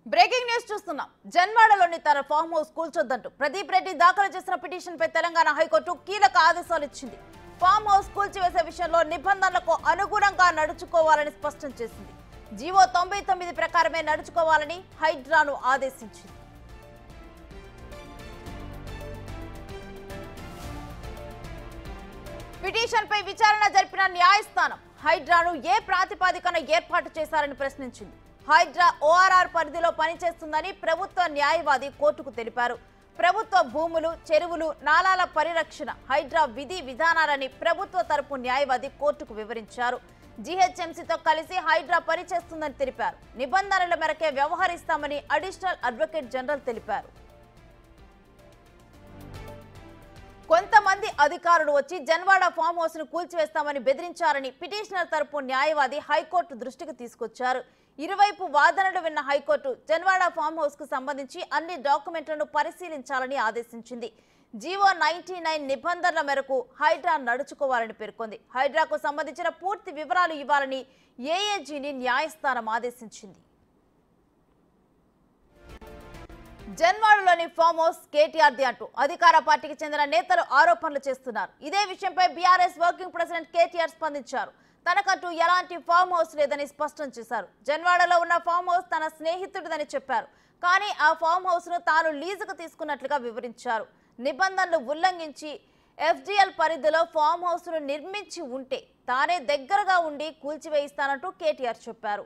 Breaking news చూస్తున్నాం. జన్వాడలోని తన farm house కూల్చొద్దంటూ Pradeep Reddy దాఖలు చేసిన పిటిషన్ పై తెలంగాణ హైకోర్టు కీలక ఆదేశాలు ఇచ్చింది. ఫామ్ హౌస్ కూల్చివేసే విషయంలో నిబంధనలకు అనుగుణంగా నడుచుకోవాలని స్పష్టం చేసింది. జీవో 99 ప్రకారమే నడుచుకోవాలని హైడ్రాను ఆదేశించింది. పిటిషన్ పై విచారణ జరిపిన న్యాయస్థానం హైడ్రాను ఏ ప్రాతిపదికన ఏర్పాటు చేశారని ప్రశ్నించింది. హైడ్రా ఓఆర్ఆర్ పరిధిలో పనిచేస్తుందని ప్రభుత్వ న్యాయవాది కోర్టుకు తెలిపారు. ప్రభుత్వ భూములు, చెరువులు, నాలాల పరిరక్షణ హైడ్రా విధి విధానాలని ప్రభుత్వ తరపు న్యాయవాది కోర్టుకు వివరించారు. జీహెచ్ఎంసీతో కలిసి హైడ్రా పనిచేస్తుందని తెలిపారు. నిబంధనల మేరకే వ్యవహరిస్తామని అడిషనల్ అడ్వకేట్ జనరల్ తెలిపారు. కొంతమంది అధికారులు వచ్చి జన్వాడ ఫామ్ హౌస్ ను కూల్చివేస్తామని బెదిరించారని పిటిషనర్ తరపు న్యాయవాది హైకోర్టు దృష్టికి తీసుకొచ్చారు. ఇరువైపు వాదనలు విన్న హైకోర్టు జన్వాడ ఫామ్ హౌస్ కు సంబంధించి అన్ని డాక్యుమెంట్లను పరిశీలించాలని ఆదేశించింది. జీవో 99 నిబంధనల మేరకు హైడ్రా నడుచుకోవాలని పేర్కొంది. హైడ్రాకు సంబంధించిన పూర్తి వివరాలు ఇవ్వాలని ఏఏజీని న్యాయస్థానం ఆదేశించింది. జన్వాడలోని ఫామ్ హౌస్ కేటీఆర్ది అంటూ అధికార పార్టీకి చెందిన నేతలు ఆరోపణలు చేస్తున్నారు. ఇదే విషయంపై బీఆర్ఎస్ వర్కింగ్ ప్రెసిడెంట్ కేటీఆర్ స్పందించారు. తనకంటూ ఎలాంటి ఫామ్ హౌస్ లేదని స్పష్టం చేశారు. జన్వాడలో ఉన్న ఫామ్ హౌస్ తన స్నేహితుడిదని చెప్పారు. కానీ ఆ ఫామ్ హౌస్ ను తాను లీజుకు తీసుకున్నట్లుగా వివరించారు. నిబంధనలు ఉల్లంఘించి ఎఫ్డిఎల్ పరిధిలో ఫామ్ హౌస్ ను నిర్మించి ఉంటే తానే దగ్గరగా ఉండి కూల్చివేయిస్తానంటూ కేటీఆర్ చెప్పారు.